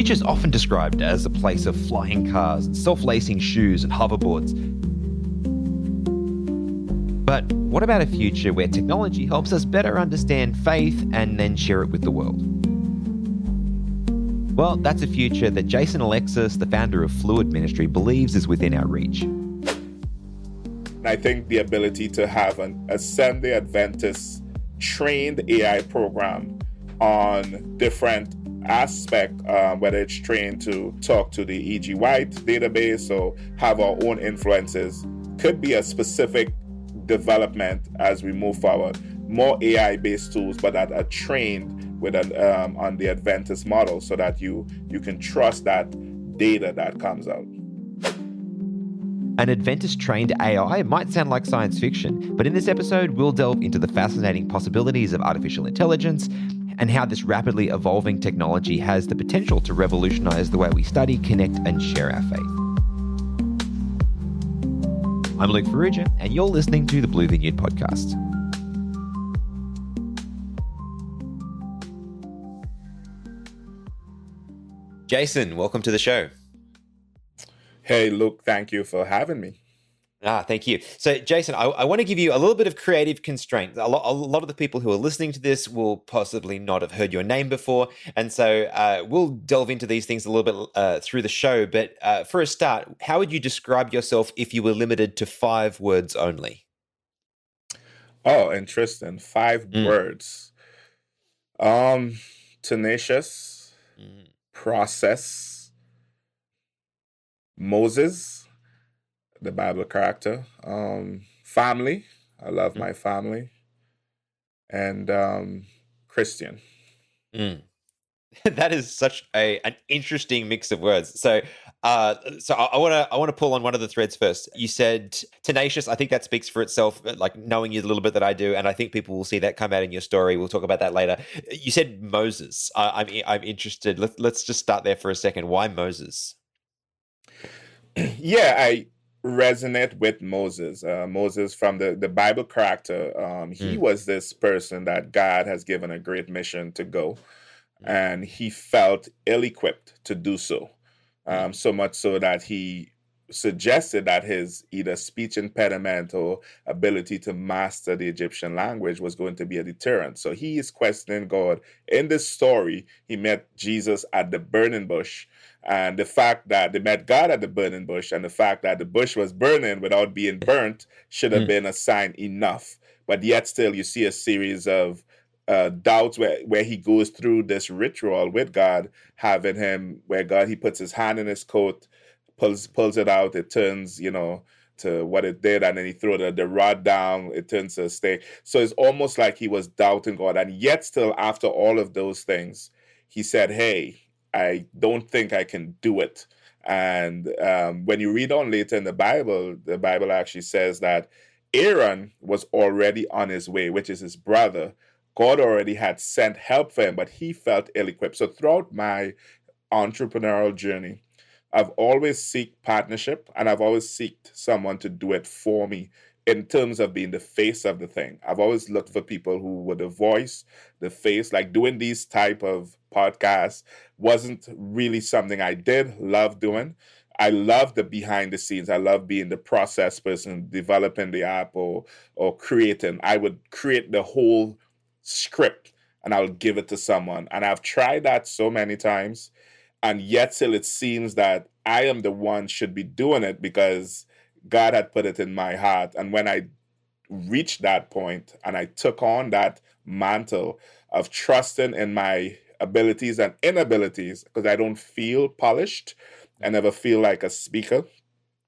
future is often described as a place of flying cars and self-lacing shoes and hoverboards. But what about a future where technology helps us better understand faith and then share it with the world? Well, that's a future that Jason Alexis, the founder of Fluid Ministry, believes is within our reach. I think the ability to have a Seventh-day Adventist trained AI program on different aspects, whether it's trained to talk to the E.G. White database or have our own influences, could be a specific development as we move forward. More AI-based tools, but that are trained with on the Adventist model, so that you can trust that data that comes out. An Adventist-trained AI might sound like science fiction, but in this episode, we'll delve into the fascinating possibilities of artificial intelligence and how this rapidly evolving technology has the potential to revolutionize the way we study, connect, and share our faith. I'm Luke Ferrugia, and you're listening to the Blue Vineyard Podcast. Jason, welcome to the show. Hey, Luke, thank you for having me. Thank you. So, Jason, I want to give you a little bit of creative constraint. A lot of the people who are listening to this will possibly not have heard your name before. And so we'll delve into these things a little bit through the show. But for a start, how would you describe yourself if you were limited to 5 words only? Oh, interesting. 5 words. Tenacious, process, Moses, the Bible character, family. I love my family, and Christian. That is such an interesting mix of words. So I want to pull on one of the threads first. You said tenacious. I think that speaks for itself. Like knowing you the little bit that I do, and I think people will see that come out in your story. We'll talk about that later. You said Moses. I'm interested. Let's just start there for a second. Why Moses? Yeah, I resonate with Moses. Moses from the Bible character. He was this person that God has given a great mission to go, and he felt ill-equipped to do so. So much so that he suggested that his either speech impediment or ability to master the Egyptian language was going to be a deterrent. So he is questioning God. In this story, he met Jesus at the burning bush. And the fact that they met God at the burning bush and the fact that the bush was burning without being burnt should have been a sign enough. But yet still you see a series of doubts where he goes through this ritual with God, having him where he puts his hand in his coat, pulls it out, it turns, to what it did, and then he throws the rod down, it turns to a stake. So it's almost like he was doubting God. And yet still, after all of those things, he said, hey, I don't think I can do it. And when you read on later in the Bible actually says that Aaron was already on his way, which is his brother. God already had sent help for him, but he felt ill-equipped. So throughout my entrepreneurial journey, I've always sought partnership, and I've always sought someone to do it for me in terms of being the face of the thing. I've always looked for people who were the voice, the face. Like doing these type of podcasts wasn't really something I did love doing. I love the behind the scenes. I love being the process person, developing the app or creating. I would create the whole script and I'll give it to someone. And I've tried that so many times. And yet still it seems that I am the one should be doing it because God had put it in my heart. And when I reached that point and I took on that mantle of trusting in my abilities and inabilities, because I don't feel polished, I never feel like a speaker,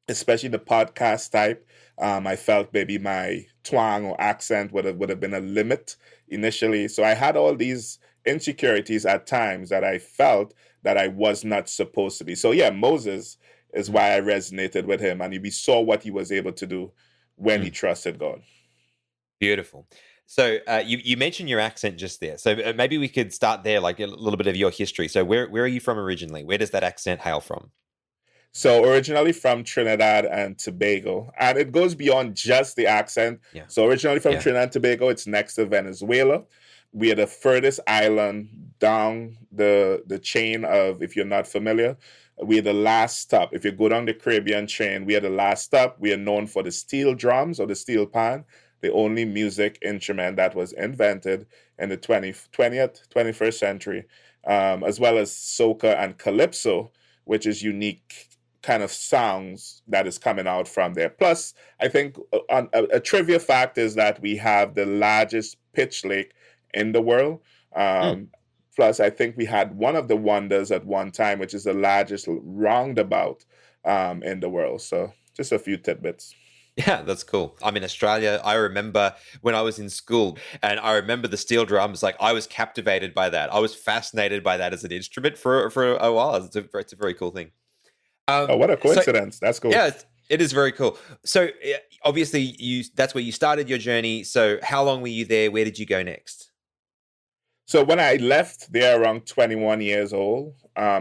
especially the podcast type. I felt maybe my twang or accent would have been a limit initially. So I had all these insecurities at times that I felt that I was not supposed to be. So yeah, Moses is why I resonated with him, and we saw what he was able to do when he trusted God. Beautiful. So you mentioned your accent just there. So maybe we could start there, like a little bit of your history. So where are you from originally? Where does that accent hail from? So originally from Trinidad and Tobago, and it goes beyond just the accent. Yeah. So originally from Trinidad and Tobago, it's next to Venezuela. we are the furthest island down the chain of, if you're not familiar, we are the last stop. If you go down the Caribbean chain, we are the last stop. We are known for the steel drums or the steel pan, the only music instrument that was invented in the 20th, 21st century, as well as soca and calypso, which is unique kind of sounds that is coming out from there. Plus, I think a trivia fact is that we have the largest pitch lake in the world. Mm. Plus, I think we had one of the wonders at one time, which is the largest roundabout in the world. So, just a few tidbits. Yeah, that's cool. I'm in Australia. I remember when I was in school, and I remember the steel drums. Like, I was captivated by that. I was fascinated by that as an instrument for a while. It's a very cool thing. Oh, what a So coincidence! That's cool. yeah, it is very cool. So obviously, that's where you started your journey. So how long were you there? Where did you go next? So when I left there around 21 years old, I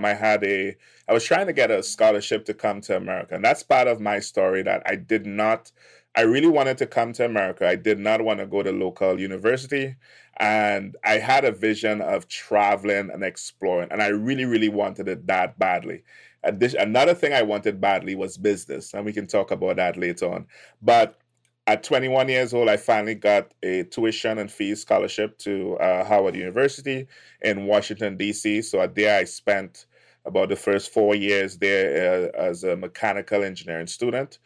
was trying to get a scholarship to come to America. And that's part of my story that I really wanted to come to America. I did not want to go to local university. And I had a vision of traveling and exploring. And I really, really wanted it that badly. Another thing I wanted badly was business. And we can talk about that later on. But at 21 years old, I finally got a tuition and fees scholarship to Howard University in Washington, D.C. So there I spent about the first 4 years there as a mechanical engineering student.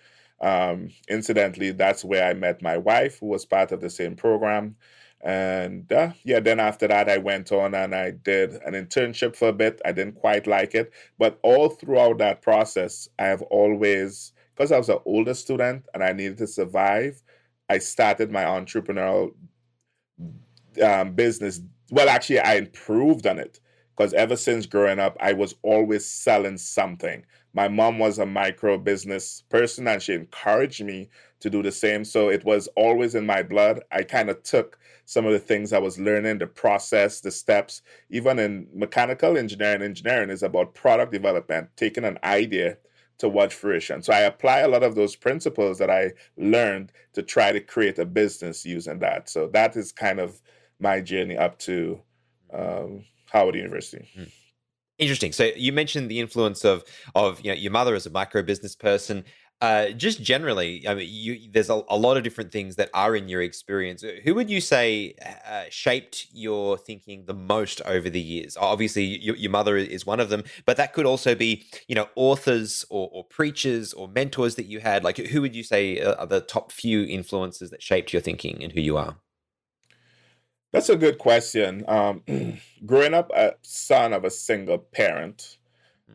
Incidentally, that's where I met my wife, who was part of the same program. And yeah, then after that, I went on and I did an internship for a bit. I didn't quite like it. But all throughout that process, I have always, because I was an older student and I needed to survive, I started my entrepreneurial business. Well, actually, I improved on it because ever since growing up, I was always selling something. My mom was a micro business person and she encouraged me to do the same. So it was always in my blood. I kind of took some of the things I was learning, the process, the steps. Even in mechanical engineering, engineering is about product development, taking an idea towards fruition. So I apply a lot of those principles that I learned to try to create a business using that. So that is kind of my journey up to Howard University. Mm. Interesting. So you mentioned the influence of your mother as a micro business person. Just generally, I mean, there's a lot of different things that are in your experience. Who would you say shaped your thinking the most over the years? Obviously, your mother is one of them, but that could also be authors or preachers or mentors that you had. Like, who would you say are the top few influences that shaped your thinking and who you are? That's a good question. Growing up a son of a single parent,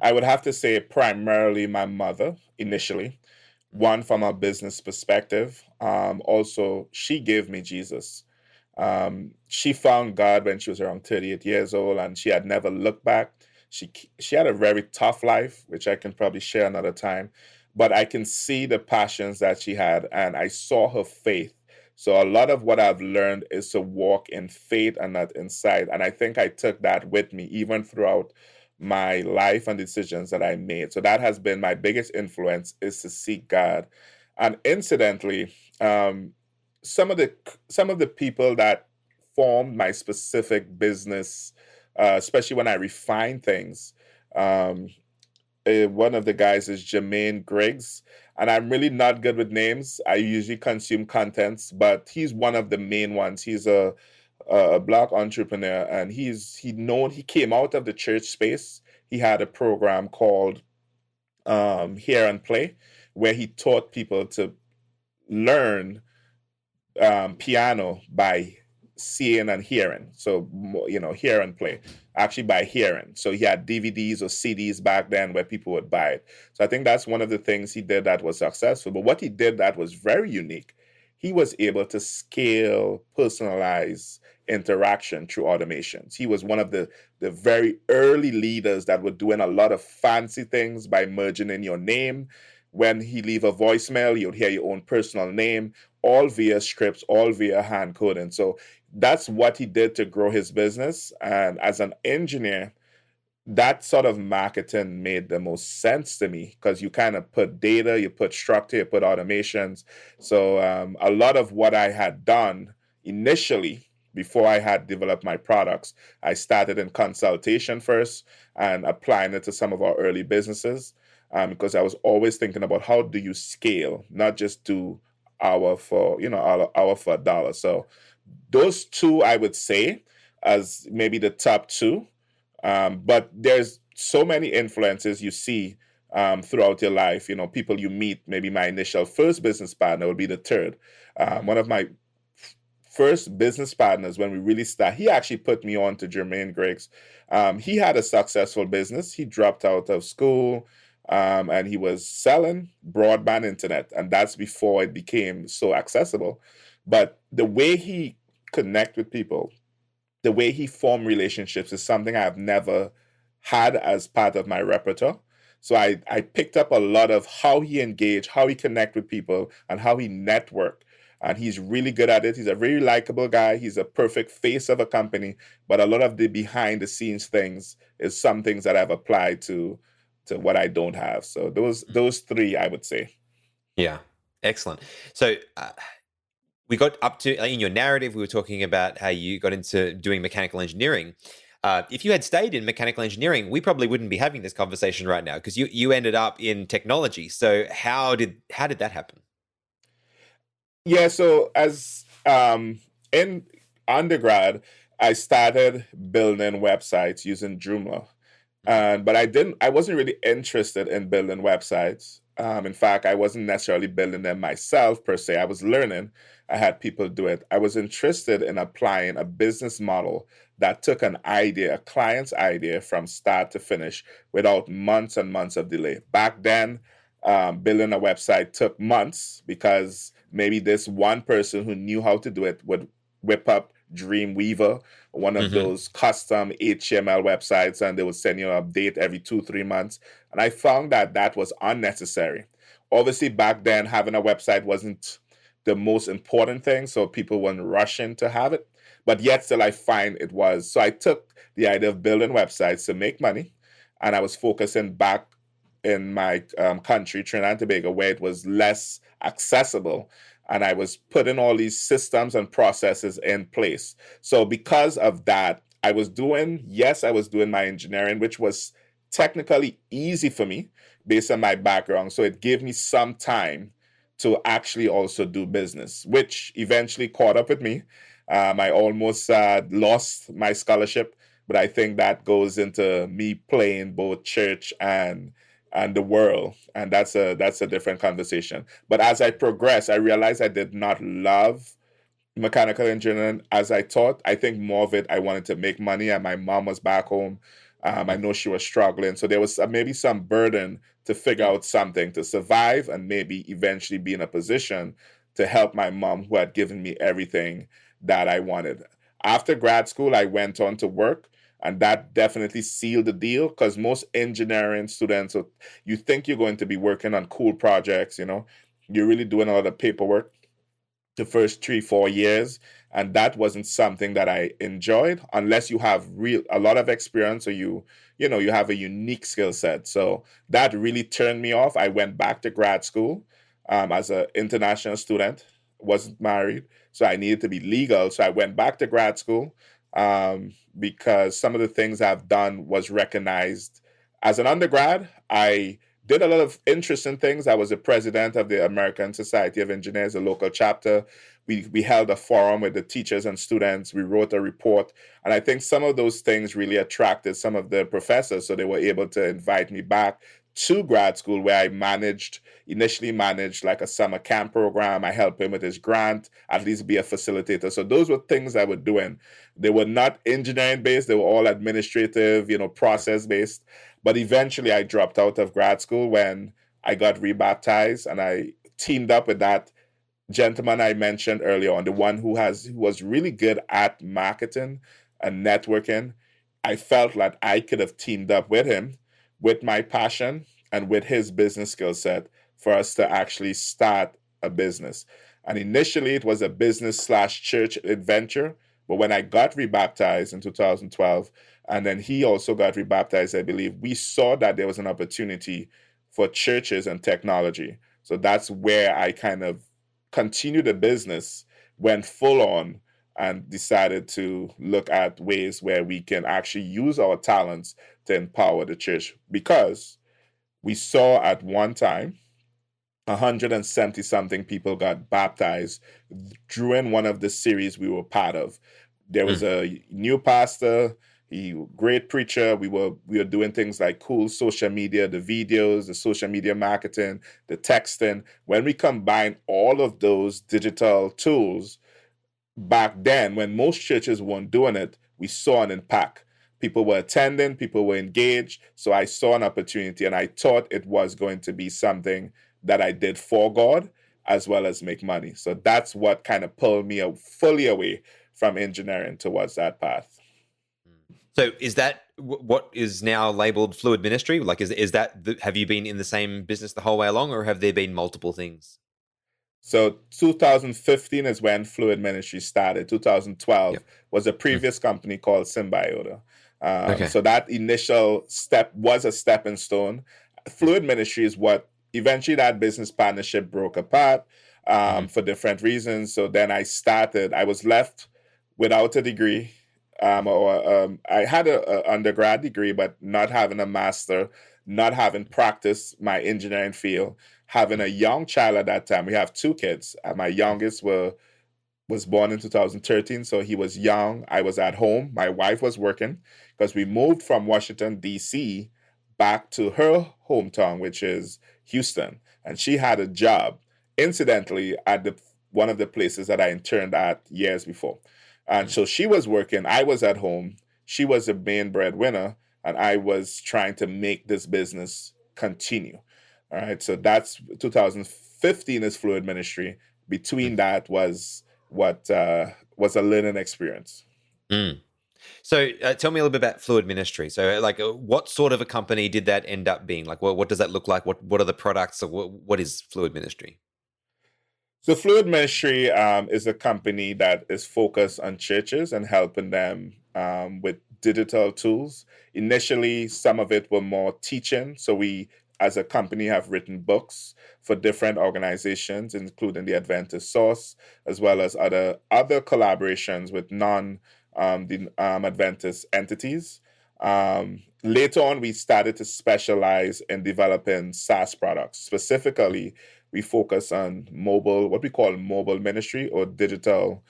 I would have to say primarily my mother initially. One, from a business perspective. Also, she gave me Jesus. She found God when she was around 38 years old, and she had never looked back. She had a very tough life, which I can probably share another time. But I can see the passions that she had, and I saw her faith. So a lot of what I've learned is to walk in faith and not in sight. And I think I took that with me even throughout my life and decisions that I made. So that has been my biggest influence, is to seek God. And incidentally, some of the some of the people that formed my specific business, especially when I refine things. Um, One of the guys is Jermaine Griggs, and I'm really not good with names. I usually consume contents, but he's one of the main ones. He's a black entrepreneur, and he came out of the church space. He had a program called Hear and Play, where he taught people to learn piano by seeing and hearing. So, hear and play, actually by hearing. So he had DVDs or CDs back then where people would buy it. So I think that's one of the things he did that was successful. But what he did that was very unique, he was able to scale personalized interaction through automations. He was one of the very early leaders that were doing a lot of fancy things by merging in your name. When he leave a voicemail, you'd hear your own personal name, all via scripts, all via hand coding. So that's what he did to grow his business. And as an engineer, that sort of marketing made the most sense to me because you kind of put data, you put structure, you put automations. So a lot of what I had done initially before I had developed my products. I started in consultation first and applying it to some of our early businesses, because I was always thinking about how do you scale, not just do hour for a dollar. So those two I would say as maybe the top two. But there's so many influences you see throughout your life. People you meet. Maybe my initial first business partner will be the third. One of my first business partners when we really start, he actually put me on to Jermaine Griggs. He had a successful business. He dropped out of school, and he was selling broadband internet, and that's before it became so accessible. But the way he connect with people, the way he formed relationships is something I've never had as part of my repertoire. So I picked up a lot of how he engaged, how he connect with people, and how he network. And he's really good at it. He's a very likable guy. He's a perfect face of a company. But a lot of the behind the scenes things is some things that I've applied to what I don't have. So those three, I would say. Yeah, excellent. So we got up to, in your narrative, we were talking about how you got into doing mechanical engineering. If you had stayed in mechanical engineering, we probably wouldn't be having this conversation right now, because you ended up in technology. So how did that happen? Yeah, so as in undergrad, I started building websites using Joomla. But I wasn't really interested in building websites. In fact, I wasn't necessarily building them myself per se. I was learning. I had people do it. I was interested in applying a business model that took an idea, a client's idea, from start to finish without months and months of delay. Back then, building a website took months because maybe this one person who knew how to do it would whip up Dreamweaver, one of those custom HTML websites, and they would send you an update every 2-3 months. And I found that that was unnecessary. Obviously, back then, having a website wasn't the most important thing, so people weren't rushing to have it. But yet, still, I find it was. So I took the idea of building websites to make money, and I was focusing back in my country, Trinidad and Tobago, where it was less accessible. And I was putting all these systems and processes in place. So because of that, I was doing my engineering, which was technically easy for me based on my background. So it gave me some time to actually also do business, which eventually caught up with me. I almost lost my scholarship, but I think that goes into me playing both church and the world, and that's a different conversation. But as I progressed, I realized I did not love mechanical engineering as I thought. I think more of it, I wanted to make money, and my mom was back home. I know she was struggling, so there was maybe some burden to figure out something to survive and maybe eventually be in a position to help my mom, who had given me everything that I wanted. After grad school, I went on to work, and that definitely sealed the deal, because most engineering students, so you think you're going to be working on cool projects, you're really doing a lot of paperwork the first 3-4 years, and that wasn't something that I enjoyed unless you have a lot of experience, or you have a unique skill set. So that really turned me off. I went back to grad school as an international student, wasn't married, so I needed to be legal. So I went back to grad school, because some of the things I've done was recognized. As an undergrad, I did a lot of interesting things. I was the president of the American Society of Engineers, a local chapter. We held a forum with the teachers and students. We wrote a report. And I think some of those things really attracted some of the professors, so they were able to invite me back to grad school, where I initially managed like a summer camp program. I helped him with his grant, at least be a facilitator. So those were things I were doing. They were not engineering based. They were all administrative, process based. But eventually I dropped out of grad school when I got rebaptized, and I teamed up with that gentleman I mentioned earlier on, the one who was really good at marketing and networking. I felt like I could have teamed up with him, with my passion and with his business skill set, for us to actually start a business. And initially it was a business/church adventure. But when I got rebaptized in 2012, and then he also got rebaptized, I believe, we saw that there was an opportunity for churches and technology. So that's where I kind of continued the business, went full on, and decided to look at ways where we can actually use our talents to empower the church, because we saw at one time 170 something people got baptized during one of the series we were part of. There was Mm. a new pastor, he great preacher. We were doing things like cool social media, the videos, the social media marketing, the texting. When we combine all of those digital tools, back then when most churches weren't doing it, we saw an impact. People were attending, people were engaged. So I saw an opportunity, and I thought it was going to be something that I did for God as well as make money. So that's what kind of pulled me fully away from engineering towards that path. So is that what is now labeled fluid ministry? Like, is that have you been in the same business the whole way along, or have there been multiple things? So 2015 is when Fluid Ministry started. 2012 Yep. was a Mm. previous company called Symbiota. Okay. So that initial step was a stepping stone. Mm. Fluid Ministry is what eventually that business partnership broke apart Mhm. for different reasons. So then I was left without a degree. I had a undergrad degree, but not having a master, not having practiced my engineering field, having a young child at that time. We have two kids. My youngest was born in 2013, so he was young. I was at home. My wife was working because we moved from Washington, D.C. back to her hometown, which is Houston. And she had a job, incidentally, at one of the places that I interned at years before. And Mm. so she was working. I was at home. She was the main breadwinner, and I was trying to make this business continue. All right. So that's 2015 is Fluid Ministry. Between Mm. that what was a learning experience. Mm. So tell me a little bit about fluid ministry. So, like, what sort of a company did that end up being? Like, what does that look like? What are the products? Or what is fluid ministry? So Fluid Ministry is a company that is focused on churches and helping them with digital tools. Initially, some of it were more teaching. So we, as a company, have written books for different organizations, including the Adventist Source, as well as other collaborations with Adventist entities. Later on, we started to specialize in developing SaaS products. Specifically, we focus on mobile, what we call mobile ministry or digital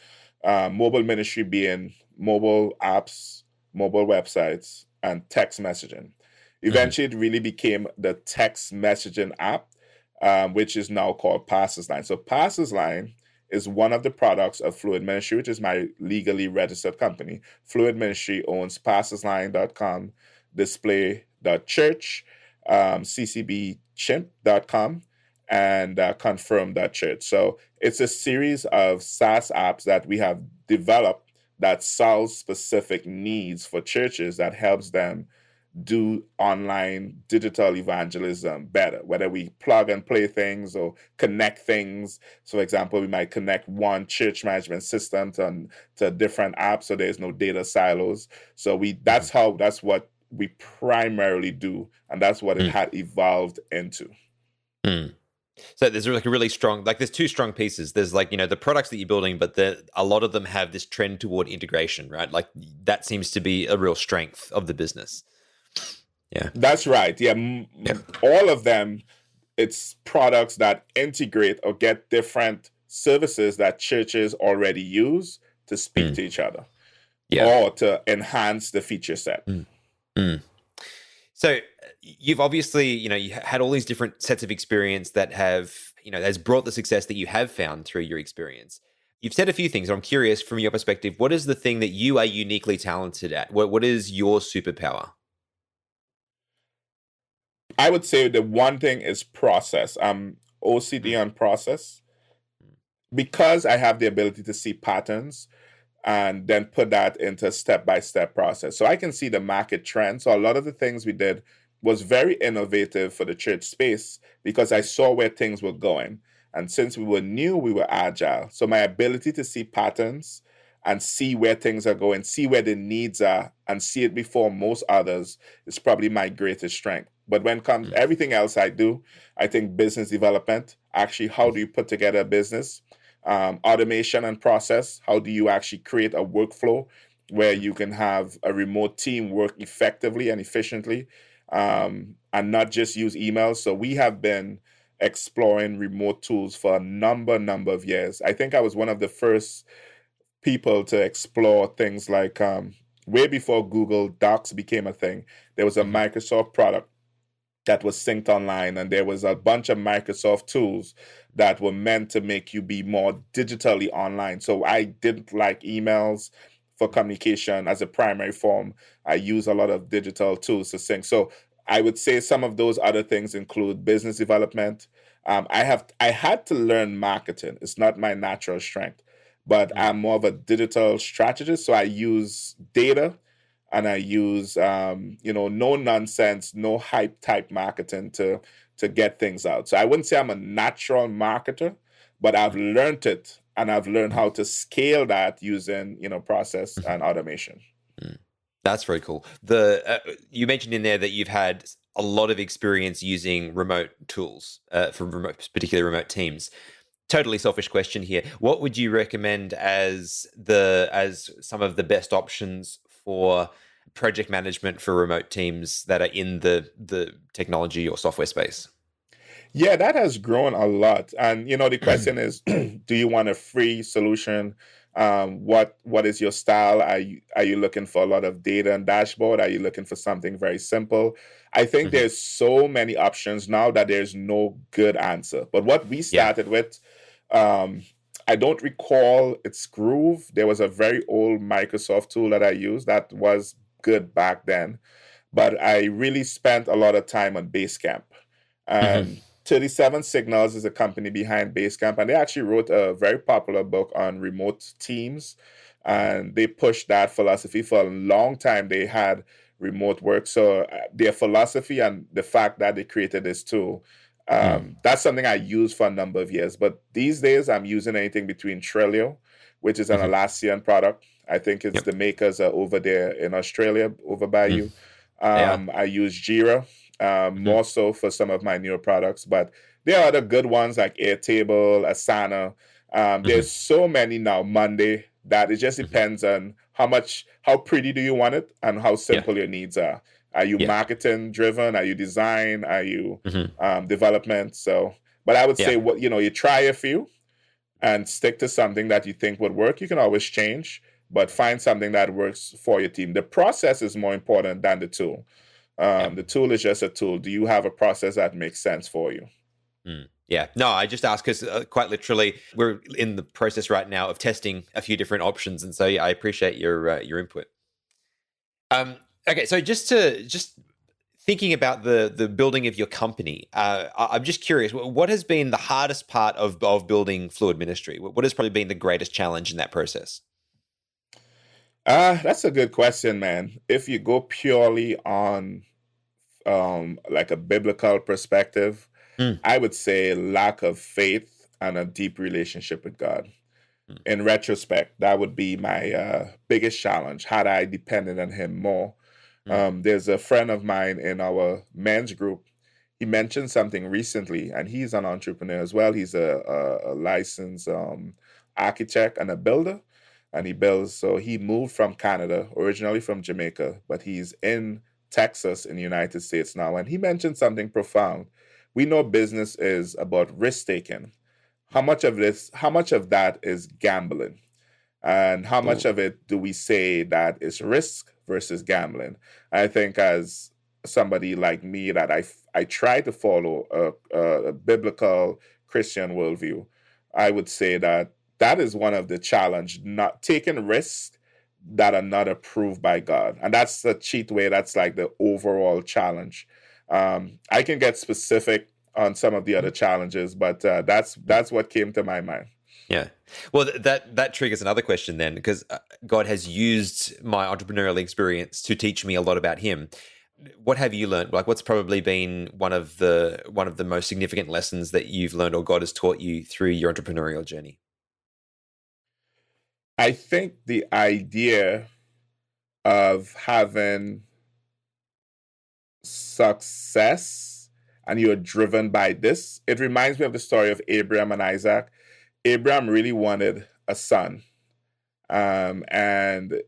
mobile ministry, being mobile apps, mobile websites, and text messaging. Mhm. Eventually, it really became the text messaging app, which is now called Passes Line. So Passes Line is one of the products of Fluid Ministry, which is my legally registered company. Fluid Ministry owns passesline.com, display.church, ccbchimp.com, and confirm.church. So it's a series of SaaS apps that we have developed that solves specific needs for churches, that helps them do online digital evangelism better, whether we plug and play things or connect things. So, for example, we might connect one church management system to different apps, so there's no data silos. So Mhm. that's what we primarily do, and that's what it Mm. had evolved into. Mm. So there's like a really strong, like there's two strong pieces. There's like, the products that you're building, but a lot of them have this trend toward integration, right? Like that seems to be a real strength of the business. Yeah. That's right. Yeah, Yeah. all of them, it's products that integrate or get different services that churches already use to speak Mm. to each other Yeah. or to enhance the feature set. Mm. Mm. So you've obviously, you had all these different sets of experience that have, has brought the success that you have found through your experience. You've said a few things. I'm curious from your perspective, what is the thing that you are uniquely talented at? What is your superpower? I would say the one thing is process. I'm OCD Mm. on process because I have the ability to see patterns and then put that into step by step process. So I can see the market trend. So a lot of the things we did was very innovative for the church space because I saw where things were going. And since we were new, we were agile. So my ability to see patterns and see where things are going, see where the needs are, and see it before most others is probably my greatest strength. But when it comes Mm. everything else I do, I think business development, actually, how do you put together a business? automation and process. How do you actually create a workflow where you can have a remote team work effectively and efficiently, and not just use emails? So we have been exploring remote tools for a number of years. I think I was one of the first people to explore things like, way before Google Docs became a thing. There was a Mhm. Microsoft product that was synced online, and there was a bunch of Microsoft tools that were meant to make you be more digitally online. So I didn't like emails for communication as a primary form. I use a lot of digital tools to sync. So I would say some of those other things include business development. I had to learn marketing. It's not my natural strength, but Mm. I'm more of a digital strategist. So I use data, and I use, no nonsense, no hype type marketing to get things out. So I wouldn't say I'm a natural marketer, but I've learned it, and I've learned how to scale that using, process and automation. Mm. That's very cool. The you mentioned in there that you've had a lot of experience using remote tools for particularly remote teams. Totally selfish question here. What would you recommend as some of the best options for project management for remote teams that are in the technology or software space? Yeah, that has grown a lot. And the question is, do you want a free solution? What is your style? Are you looking for a lot of data and dashboard? Are you looking for something very simple? I think Mhm. there's so many options now that there's no good answer. But what we Yeah. started with, um, I don't recall its Groove. There was a very old Microsoft tool that I used that was good back then, but I really spent a lot of time on Basecamp. Mhm. And 37 Signals is a company behind Basecamp, and they actually wrote a very popular book on remote teams. Mhm. And they pushed that philosophy for a long time. They had remote work. So their philosophy and the fact that they created this tool, Mm. that's something I used for a number of years. But these days, I'm using anything between Trello, which is an Mhm. Atlassian product. I think it's Yep. the makers are over there in Australia, over by Mm. you. They are. I use Jira, Mhm. more so for some of my newer products, but there are other good ones like Airtable, Asana. Mhm. There's so many now, Monday, that it just Mhm. depends on how pretty do you want it and how Yeah. simple your needs are. Are you Yeah. marketing driven? Are you design? Are you Mhm. development? So, but I would Yeah. say you try a few and stick to something that you think would work. You can always change, but find something that works for your team. The process is more important than the tool. Yeah. The tool is just a tool. Do you have a process that makes sense for you? Mm. Yeah. No, I just ask because quite literally, we're in the process right now of testing a few different options, and so yeah, I appreciate your input. Um, okay, so just thinking about the building of your company, I'm just curious, what has been the hardest part of building Fluid Ministry? What has probably been the greatest challenge in that process? That's a good question, man. If you go purely on like a biblical perspective, Mm. I would say lack of faith and a deep relationship with God. Mm. In retrospect, that would be my biggest challenge had I depended on Him more. Mm. There's a friend of mine in our men's group. He mentioned something recently, and he's an entrepreneur as well. He's a licensed architect and a builder, and he builds. So he moved from Canada, originally from Jamaica, but he's in Texas in the United States now. And he mentioned something profound. We know business is about risk taking. How much of that is gambling? And how much Ooh. of it do we say that is risk versus gambling? I think as somebody like me that I try to follow a biblical Christian worldview, I would say that that is one of the challenge, not taking risks that are not approved by God. And that's the cheat way. That's like the overall challenge. I can get specific on some of the other challenges, but that's what came to my mind. Yeah. Well, that triggers another question then, because God has used my entrepreneurial experience to teach me a lot about Him. What have you learned? Like, what's probably been one of the most significant lessons that you've learned, or God has taught you through your entrepreneurial journey? I think the idea of having success and you're driven by this, it reminds me of the story of Abraham and Isaac. Abraham really wanted a son. And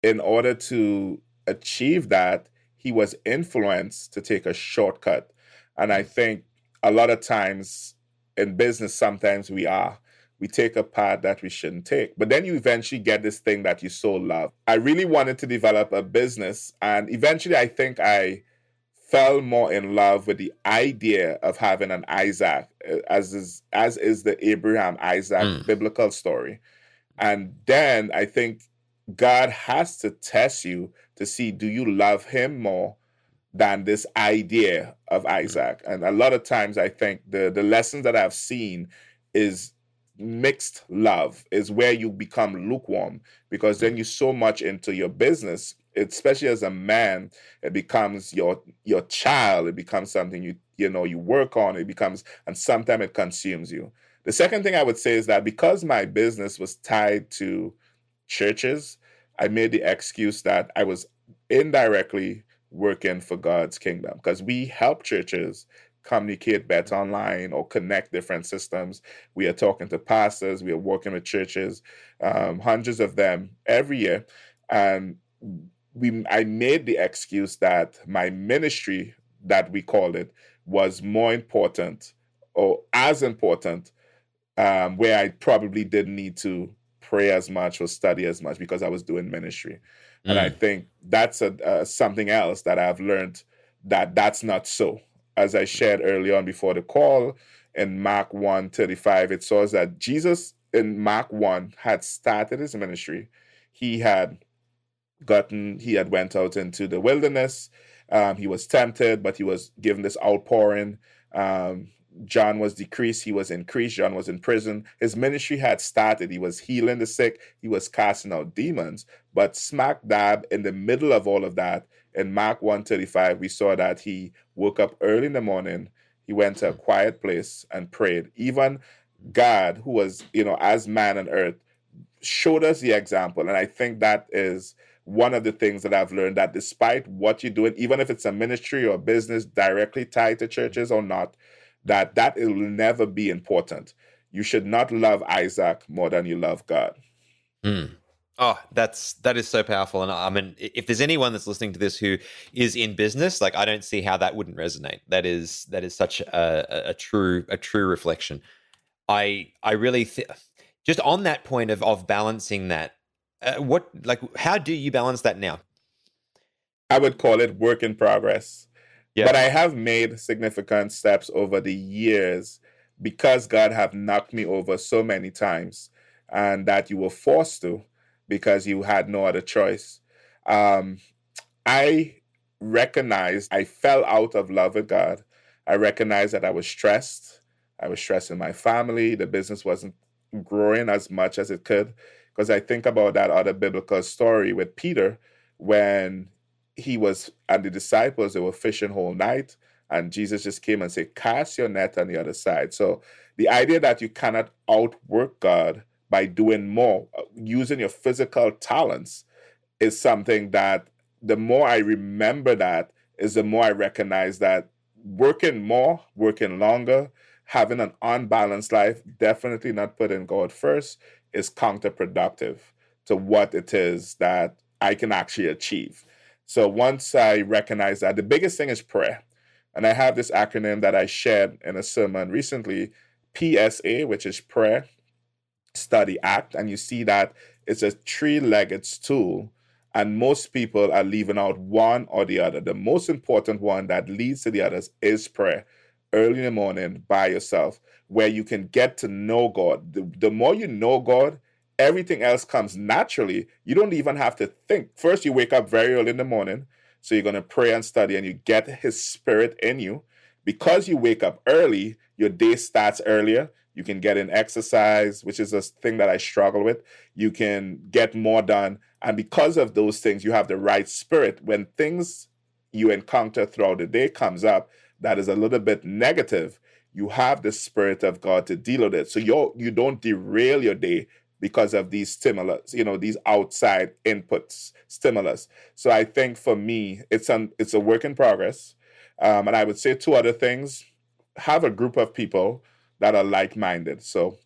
in order to achieve that, he was influenced to take a shortcut. And I Mm, think a lot of times in business, sometimes we are. We take a path that we shouldn't take. But then you eventually get this thing that you so love. I really wanted to develop a business. And eventually, I think I fell more in love with the idea of having an Isaac, as is the Abraham Isaac mm, biblical story. And then I think God has to test you to see, do you love him more than this idea of mm, Isaac? And a lot of times I think the lessons that I've seen is mixed love is where you become lukewarm, because then mm, you're so much into your business, especially as a man. It becomes your child. It becomes something you work on. It becomes, and sometimes it consumes you. The second thing I would say is that because my business was tied to churches, I made the excuse that I was indirectly working for God's kingdom, because we help churches communicate better online or connect different systems. We are talking to pastors, we are working with churches, hundreds of them every year. And I made the excuse that my ministry, that we called it, was more important or as important, where I probably didn't need to pray as much or study as much because I was doing ministry. And I mm, think that's something else that I've learned, that that's not so. As I shared earlier on before the call, in Mark 1:35, it says that Jesus in Mark 1 had started his ministry. He had he had went out into the wilderness. He was tempted, but he was given this outpouring. um, John was decreased, he was increased. John was in prison, his ministry had started, he was healing the sick, he was casting out demons. But smack dab in the middle of all of that, in Mark 1:35, we saw that he woke up early in the morning, he went to a mm, quiet place and prayed. Even God, who was, as man on earth, showed us the example. And I think that is one of the things that I've learned, that despite what you're doing, even if it's a ministry or a business directly tied to churches or not, that it will never be important. You should not love Isaac more than you love God. mm. Oh, that is so powerful. And I mean, if there's anyone that's listening to this who is in business, like I don't see how that wouldn't resonate. That is such a true reflection. I really just on that point of balancing that. What like how do you balance that now? I would call it work in progress. Yeah. But I have made significant steps over the years, because God have knocked me over so many times, and that you were forced to, because you had no other choice. Um, I recognized I fell out of love with God. I recognized that I was stressed. I was stressing my family. The business wasn't growing as much as it could. Because I think about that other biblical story with Peter, when he was, and the disciples, they were fishing whole night, and Jesus just came and said, cast your net on the other side. So the idea that you cannot outwork God by doing more, using your physical talents, is something that, the more I remember that, is the more I recognize that working more, working longer, having an unbalanced life, definitely not putting God first, is counterproductive to what it is that I can actually achieve. So once I recognize that, the biggest thing is prayer. And I have this acronym that I shared in a sermon recently, PSA, which is prayer, study, act. And you see that it's a three-legged stool, and most people are leaving out one or the other. The most important one that leads to the others is prayer, early in the morning by yourself, where you can get to know God. The more you know God, everything else comes naturally. You don't even have to think. First, you wake up very early in the morning, so you're going to pray and study, and you get his spirit in you. Because you wake up early, your day starts earlier. You can get in exercise, which is a thing that I struggle with. You can get more done. And because of those things, you have the right spirit. When things you encounter throughout the day comes up that is a little bit negative, you have the spirit of God to deal with it. So you don't derail your day because of these stimulus, these outside inputs, stimulus. So I think for me, it's a work in progress. And I would say two other things: have a group of people that are like-minded. So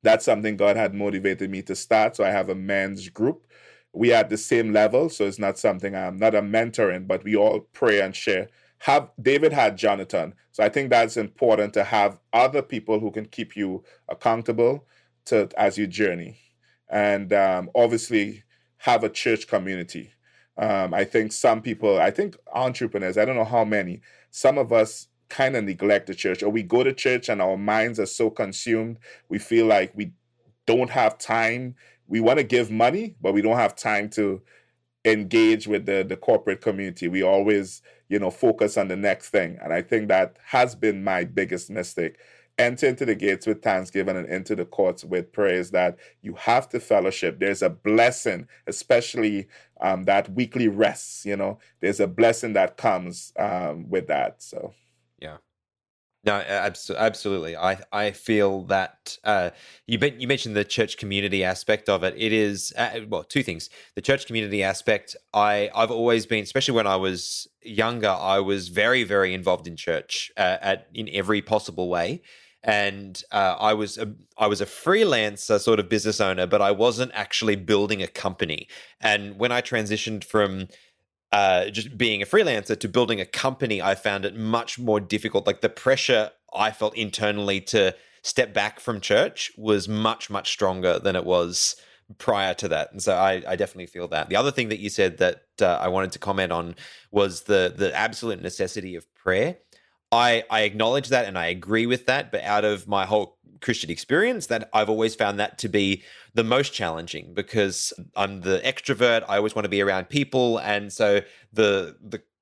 That's something God had motivated me to start. So I have a men's group. We are at the same level, so it's not something I'm not a mentor in, but we all pray and share. Have David had Jonathan, so I think that's important to have other people who can keep you accountable to as you journey, and obviously have a church community. I think some people, I think entrepreneurs, I don't know how many, some of us kind of neglect the church, or we go to church and our minds are so consumed, we feel like we don't have time. We want to give money, but we don't have time to engage with the corporate community. We always, focus on the next thing. And I think that has been my biggest mistake. Enter into the gates with thanksgiving and into the courts with praise, that you have to fellowship. There's a blessing, especially that weekly rest, there's a blessing that comes with that. So, Yeah. No, absolutely. I feel that you mentioned the church community aspect of it. It is well, two things. The church community aspect. I've always been, especially when I was younger, I was very very involved in church in every possible way, and I was a freelancer sort of business owner, but I wasn't actually building a company. And when I transitioned from just being a freelancer to building a company, I found it much more difficult. Like the pressure I felt internally to step back from church was much, much stronger than it was prior to that. And so I definitely feel that. The other thing that you said that I wanted to comment on was the absolute necessity of prayer. I acknowledge that and I agree with that, but out of my whole Christian experience, that I've always found that to be the most challenging, because I'm the extrovert. I always want to be around people, and so the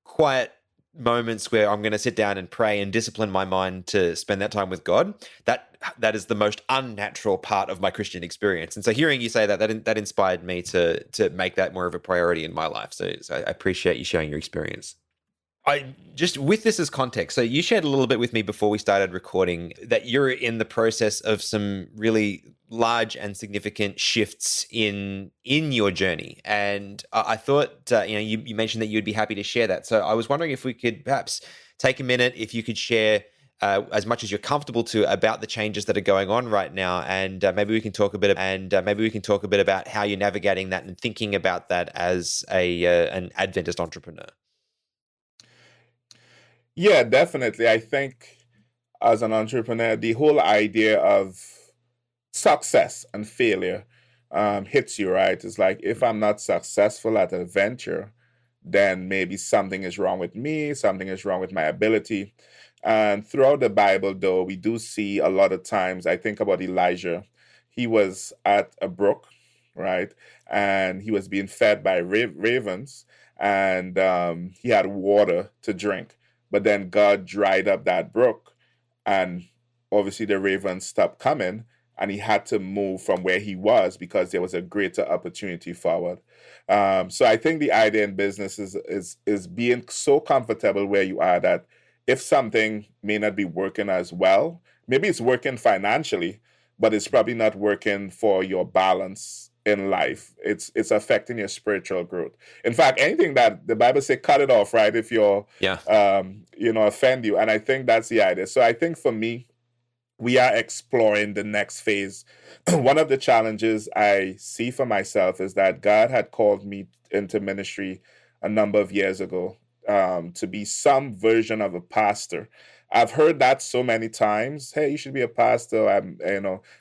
quiet moments where I'm going to sit down and pray and discipline my mind to spend that time with God, that is the most unnatural part of my Christian experience. And so hearing you say that inspired me to make that more of a priority in my life. So I appreciate you sharing your experience. I just, with this as context, so you shared a little bit with me before we started recording that you're in the process of some really large and significant shifts in your journey, and I thought you mentioned that you'd be happy to share that. So I was wondering if we could perhaps take a minute, if you could share as much as you're comfortable to about the changes that are going on right now, and maybe we can talk a bit about how you're navigating that and thinking about that as an Adventist entrepreneur. yeah, definitely. I think as an entrepreneur, the whole idea of success and failure hits you, right? It's like, if I'm not successful at a venture, then maybe something is wrong with me, something is wrong with my ability. And throughout the Bible, though, we do see a lot of times, I think about Elijah. He was at a brook, right? And he was being fed by ravens, and he had water to drink. But then God dried up that brook, and obviously the ravens stopped coming, and he had to move from where he was because there was a greater opportunity forward. So I think the idea in business is being so comfortable where you are, that if something may not be working as well, maybe it's working financially, but it's probably not working for your balance in life. It's affecting your spiritual growth. In fact, anything that the Bible say, cut it off, right? If you're Yeah. offend you. And I think that's the idea. So I think for me, we are exploring the next phase. One of the challenges I see for myself is that God had called me into ministry a number of years ago, to be some version of a pastor. I've heard that so many times. Hey, you should be a pastor. I'm,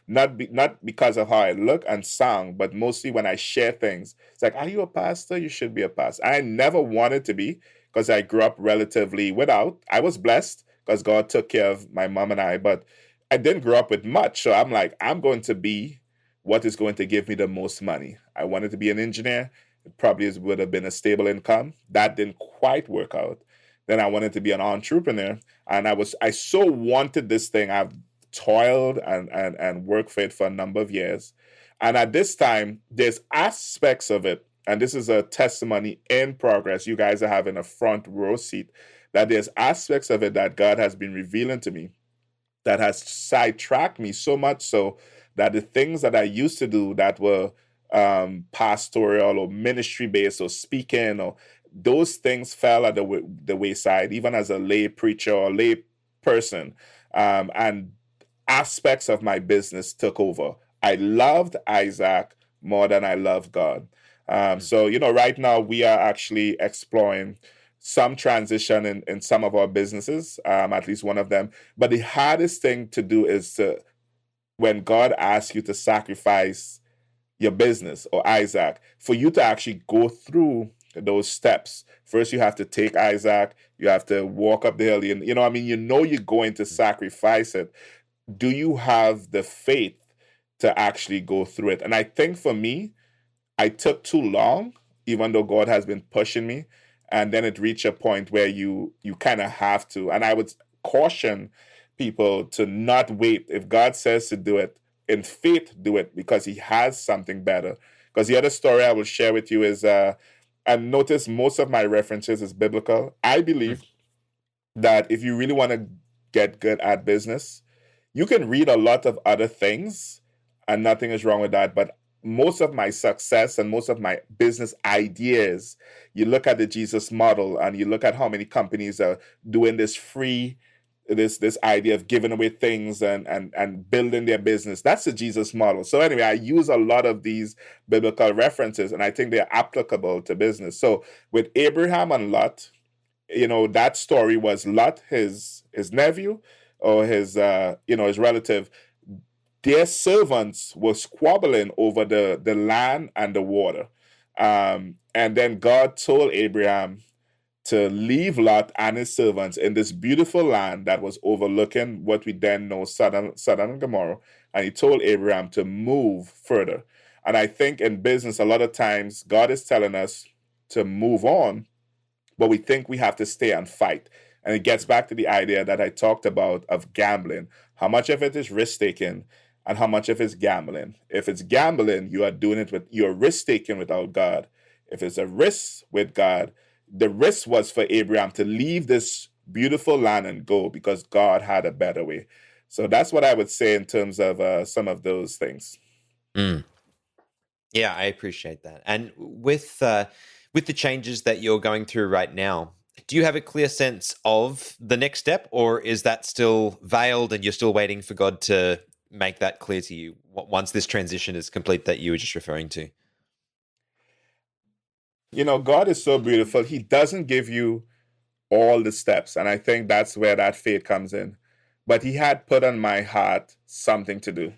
not because of how I look and sound, but mostly when I share things. It's like, are you a pastor? You should be a pastor. I never wanted to be, because I grew up relatively without. I was blessed because God took care of my mom and I, but I didn't grow up with much. So I'm like, I'm going to be what is going to give me the most money. I wanted to be an engineer. It probably would have been a stable income. That didn't quite work out. Then I wanted to be an entrepreneur, and I so wanted this thing. I've toiled and worked for it for a number of years. And at this time, there's aspects of it, and this is a testimony in progress. You guys are having a front row seat, that there's aspects of it that God has been revealing to me that has sidetracked me so much so that the things that I used to do that were pastoral or ministry based or speaking, or those things fell at the wayside, even as a lay preacher or lay person. And aspects of my business took over. I loved Isaac more than I love God. So, right now we are actually exploring some transition in some of our businesses, at least one of them. But the hardest thing to do is when God asks you to sacrifice your business or Isaac, for you to actually go through those steps. First, you have to take Isaac, you have to walk up the hill. You're going to sacrifice it. Do you have the faith to actually go through it? And I think for me, I took too long, even though God has been pushing me. And then it reached a point where you kind of have to. And I would caution people to not wait. If God says to do it, in faith, do it because He has something better. Because the other story I will share with you is, and notice most of my references is biblical. I believe that if you really want to get good at business, you can read a lot of other things, and nothing is wrong with that. But most of my success and most of my business ideas, you look at the Jesus model and you look at how many companies are doing this free, this idea of giving away things and building their business. That's the Jesus model. So anyway, I use a lot of these biblical references, and I think they're applicable to business. So with Abraham and Lot, that story was Lot, his nephew, or his relative. Their servants were squabbling over the land and the water. And then God told Abraham to leave Lot and his servants in this beautiful land that was overlooking what we then know Sodom and Gomorrah. And He told Abraham to move further. And I think in business, a lot of times God is telling us to move on, but we think we have to stay and fight. And it gets back to the idea that I talked about of gambling. How much of it is risk taking and how much of it is gambling? If it's gambling, you're risk taking without God. If it's a risk with God, the risk was for Abraham to leave this beautiful land and go because God had a better way. So that's what I would say in terms of some of those things. Mm. Yeah, I appreciate that. And with the changes that you're going through right now, do you have a clear sense of the next step, or is that still veiled and you're still waiting for God to make that clear to you once this transition is complete that you were just referring to? God is so beautiful. He doesn't give you all the steps. And I think that's where that faith comes in. But He had put on my heart something to do.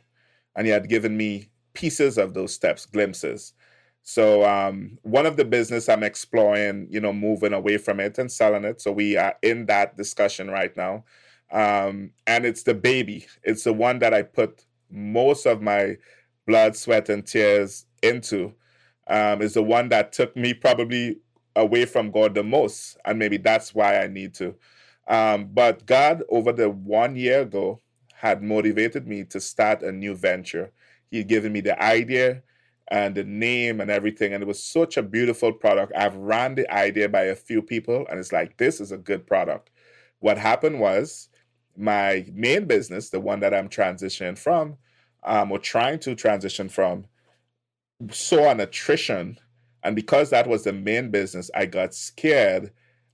And He had given me pieces of those steps, glimpses. So one of the business I'm exploring, moving away from it and selling it. So we are in that discussion right now. And it's the baby. It's the one that I put most of my blood, sweat, and tears into. Is the one that took me probably away from God the most. And maybe that's why I need to. But God, over the 1 year ago, had motivated me to start a new venture. He had given me the idea and the name and everything. And it was such a beautiful product. I've ran the idea by a few people, and it's like, this is a good product. What happened was my main business, the one that I'm transitioning from, or trying to transition from, saw an attrition. And because that was the main business, I got scared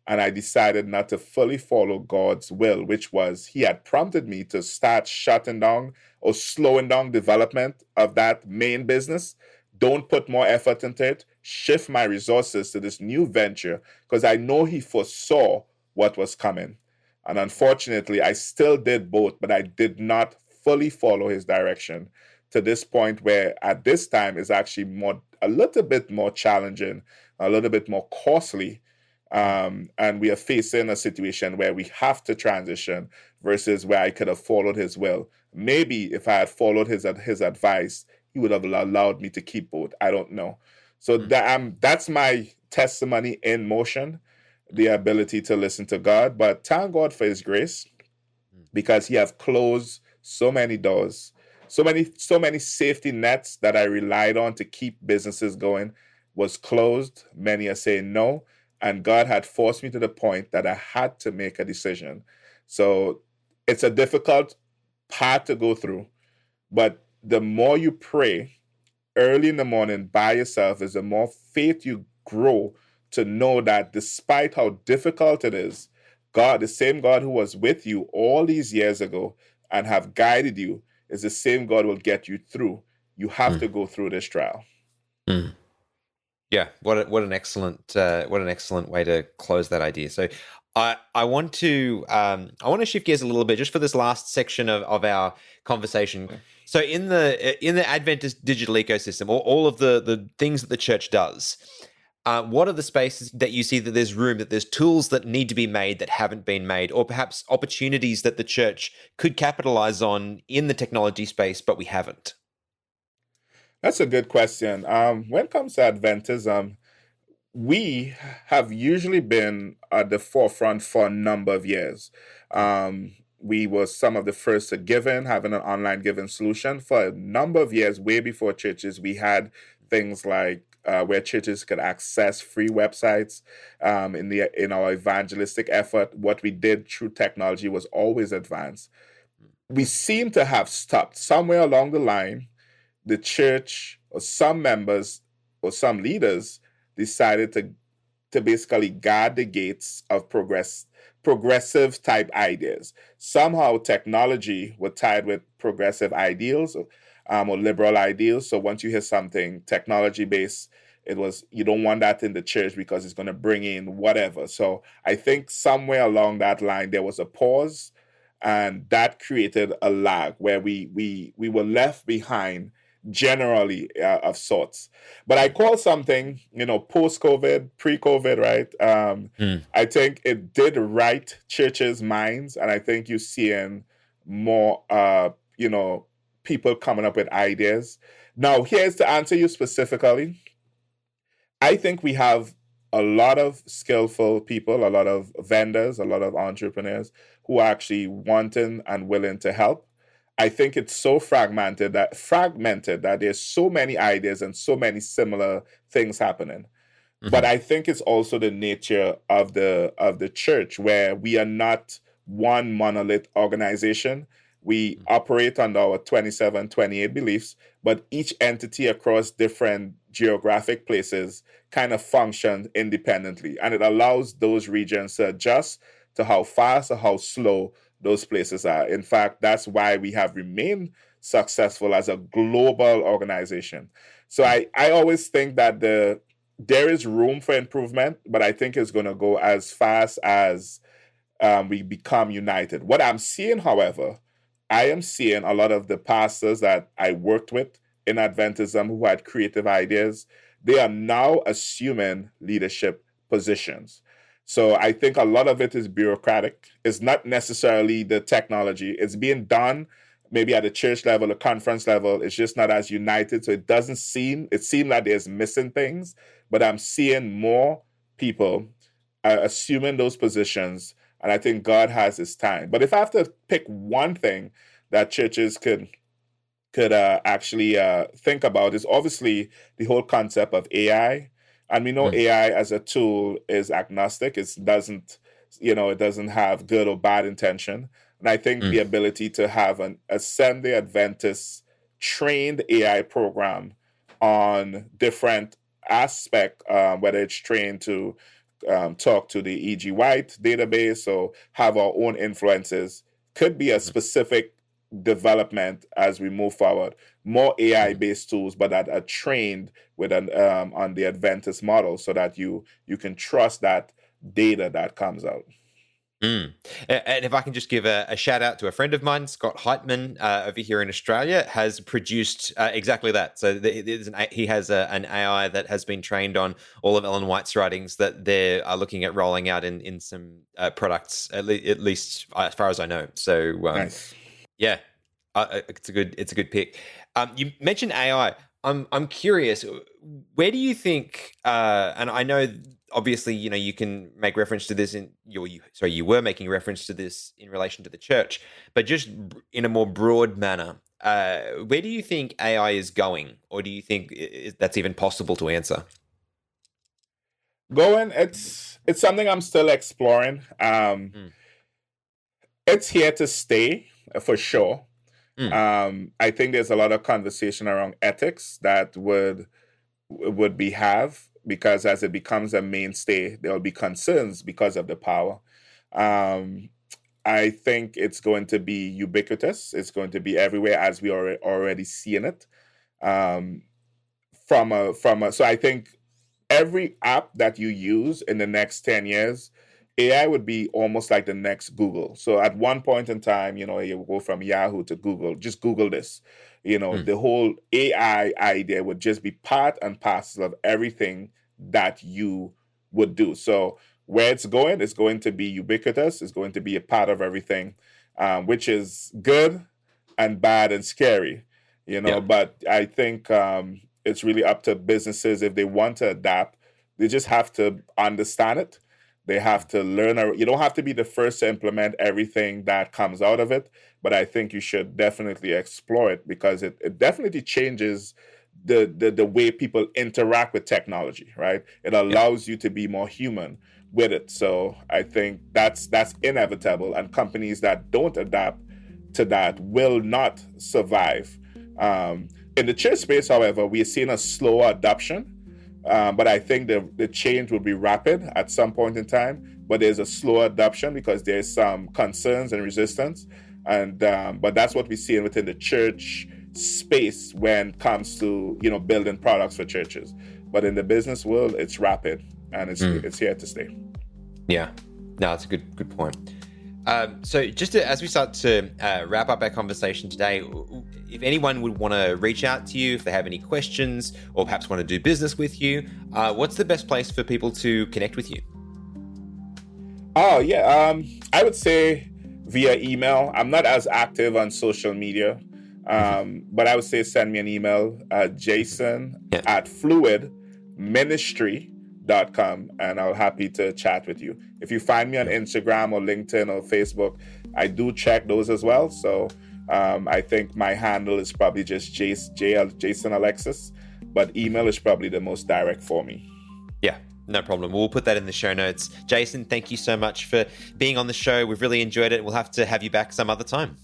and I decided not to fully follow God's will, which was He had prompted me to start shutting down or slowing down development of that main business. Don't put more effort into it. Shift my resources to this new venture because I know He foresaw what was coming. And unfortunately, I still did both, but I did not fully follow His direction to this point where at this time is actually a little bit more challenging, a little bit more costly. And we are facing a situation where we have to transition versus where I could have followed His will. Maybe if I had followed his advice, He would have allowed me to keep both. I don't know. So that's my testimony in motion, the ability to listen to God. But thank God for His grace, because He have closed so many doors, so many safety nets that I relied on to keep businesses going was closed. Many are saying no. And God had forced me to the point that I had to make a decision. So it's a difficult path to go through. But the more you pray early in the morning by yourself, is the more faith you grow to know that despite how difficult it is, God, the same God who was with you all these years ago and have guided you, is the same God will get you through. you have Mm. to go through this trial. Mm. Yeah, what an excellent way to close that idea. So I want to shift gears a little bit just for this last section of our conversation. Yeah. So in the Adventist digital ecosystem, all of the things that the church does, what are the spaces that you see that there's room, that there's tools that need to be made that haven't been made, or perhaps opportunities that the church could capitalize on in the technology space, but we haven't? That's a good question. When it comes to Adventism, we have usually been at the forefront for a number of years. We were some of the first to having an online giving solution for a number of years, way before churches. We had things like where churches could access free websites. In our evangelistic effort, what we did through technology was always advanced. We seem to have stopped somewhere along the line. The church or some members or some leaders decided to basically guard the gates of progressive type ideas. Somehow technology was tied with progressive ideals, or liberal ideals. So once you hear something technology based, it was, you don't want that in the church because it's going to bring in whatever. So I think somewhere along that line there was a pause, and that created a lag where we were left behind generally, of sorts. But I call something, post COVID, pre COVID, right? Mm. I think it did right churches' minds, and I think you're seeing more, people coming up with ideas. Now, here's to answer you specifically. I think we have a lot of skillful people, a lot of vendors, a lot of entrepreneurs who are actually wanting and willing to help. I think it's so fragmented that there's so many ideas and so many similar things happening. But Hmm. I think it's also the nature of the church, where we are not one monolith organization. We operate under our 27, 28 beliefs, but each entity across different geographic places kind of functions independently. And it allows those regions to adjust to how fast or how slow those places are. In fact, that's why we have remained successful as a global organization. So I always think that there is room for improvement, but I think it's going to go as fast as we become united. What I'm seeing, however, I am seeing a lot of the pastors that I worked with in Adventism who had creative ideas. They are now assuming leadership positions. So I think a lot of it is bureaucratic. It's not necessarily the technology. It's being done maybe at the church level, the conference level. It's just not as united. So it seems like there's missing things, but I'm seeing more people assuming those positions, and I think God has His time. But if I have to pick one thing that churches could actually think about, is obviously the whole concept of AI. And we know Mm. AI as a tool is agnostic. It doesn't have good or bad intention. And I think the Mm. ability to have an Assembly Adventist trained AI program on different aspect, whether it's trained to talk to the E.G. White database or have our own influences, could be a Mhm. specific development as we move forward. More AI Mhm. based tools, but that are trained with an on the Adventist model, so that you can trust that data that comes out. Mm. And if I can just give a shout out to a friend of mine, Scott Heitman, over here in Australia, has produced exactly that. So he has an AI that has been trained on all of Ellen White's writings that they are looking at rolling out in some products, at least as far as I know. So Nice. yeah, it's a good pick. You mentioned AI. I'm curious. Where do you think? And I know, obviously, you can make reference to this you were making reference to this in relation to the church, but just in a more broad manner. Where do you think AI is going, or do you think that's even possible to answer? Going, it's something I'm still exploring. Mm. It's here to stay, for sure. Mm. I think there's a lot of conversation around ethics that would be have, because as it becomes a mainstay, there will be concerns because of the power. Um, I think it's going to be ubiquitous. It's going to be everywhere, as we are already seeing it. Um, so I think every app that you use in the next 10 years, AI would be almost like the next Google. So at one point in time, you go from Yahoo to Google, just Google this. Mm. The whole AI idea would just be part and parcel of everything that you would do. So where it's going to be ubiquitous, it's going to be a part of everything, which is good and bad and scary, Yeah. but I think it's really up to businesses if they want to adapt. They just have to understand it. They have to learn. You don't have to be the first to implement everything that comes out of it, but I think you should definitely explore it because it definitely changes the way people interact with technology, right? It Yeah. allows you to be more human with it. So I think that's inevitable, and companies that don't adapt to that will not survive. In the church space, however, we are seeing a slower adoption, but I think the change will be rapid at some point in time. But there's a slow adoption because there's some concerns and resistance, and but that's what we're seeing within the church space when it comes to building products for churches. But in the business world, it's rapid and it's here to stay. Yeah. No, that's a good point. So just as we start to wrap up our conversation today, if anyone would want to reach out to you, if they have any questions or perhaps want to do business with you, what's the best place for people to connect with you? Oh, yeah. I would say via email. I'm not as active on social media, but I would say send me an email, jason@fluidministry.com, and I'll happy to chat with you. If you find me on Instagram or LinkedIn or Facebook, I do check those as well. So I think my handle is probably just Jason Alexis, but email is probably the most direct for me. Yeah, no problem. We'll put that in the show notes. Jason, thank you so much for being on the show. We've really enjoyed it. We'll have to have you back some other time.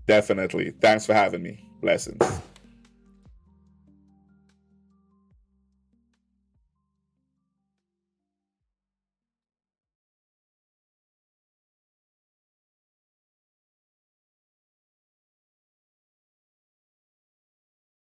Definitely. Thanks for having me. Blessings.